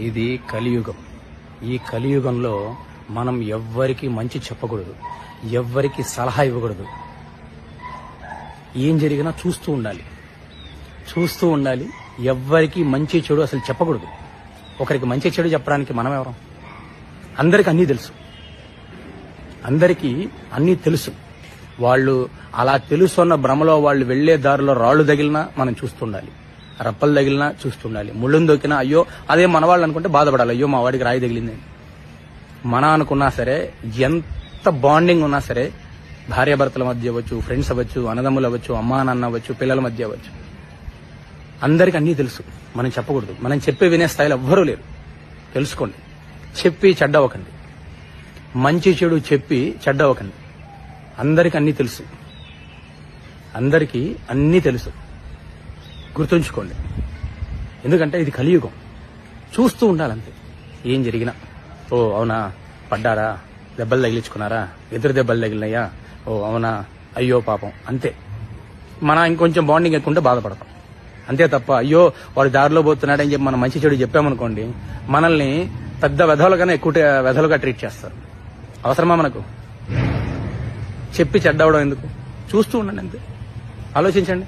ఇది కలియుగం. ఈ కలియుగంలో మనం ఎవ్వరికి మంచి చెప్పకూడదు, ఎవ్వరికి సలహా ఇవ్వకూడదు. ఏం జరిగినా చూస్తూ ఉండాలి. ఎవ్వరికి మంచి చెడు అసలు చెప్పకూడదు. ఒకరికి మంచి చెడు చెప్పడానికి మనం ఎవరం? అందరికి అన్నీ తెలుసు. వాళ్ళు అలా తెలుసున్న భ్రమలో వాళ్ళు వెళ్లే దారిలో రాళ్లు తగిలినా మనం చూస్తుండాలి, రప్పలు తగిలినా చూస్తుండాలి, ముళ్ళును దొక్కినా అయ్యో అదే మన వాళ్ళు అనుకుంటే బాధపడాలి, అయ్యో మా వాడికి రాయి తగిలింది. మన అనుకున్నా సరే, ఎంత బాండింగ్ ఉన్నా సరే, భార్యాభర్తల మధ్య అవ్వచ్చు, ఫ్రెండ్స్ అవ్వచ్చు, అన్నదమ్ములు అవ్వచ్చు, అమ్మా నాన్న అవ్వచ్చు, పిల్లల మధ్య అవ్వచ్చు, అందరికి అన్నీ తెలుసు. మనం చెప్పకూడదు. మనం చెప్పే వినే స్థాయిలో ఎవ్వరూ లేరు. తెలుసుకోండి. చెప్పి చెడ్డవకండి. మంచి చెడు చెప్పి చెడ్డవకండి. అందరికి అన్నీ తెలుసు. గుర్తుంచుకోండి. ఎందుకంటే ఇది కలియుగం. చూస్తూ ఉండాలంతే. ఏం జరిగినా ఓ అవునా, పడ్డారా, దెబ్బలు తగిలించుకున్నారా, ఎదురు దెబ్బలు తగిలినాయా, ఓ అవునా, అయ్యో పాపం, అంతే. మనం ఇంకొంచెం బాండింగ్ ఎక్కుంటే బాధపడతాం, అంతే తప్ప అయ్యో వాడు దారిలో పోతున్నాడని చెప్పి మనం మంచి చెడు చెప్పామనుకోండి, మనల్ని పెద్ద వెధవల కన్నా ఎక్కువ వెధలుగా ట్రీట్ చేస్తారు. అవసరమా మనకు? చెప్పి చెడ్డవడం ఎందుకు? చూస్తూ ఉండండి అంతే. ఆలోచించండి.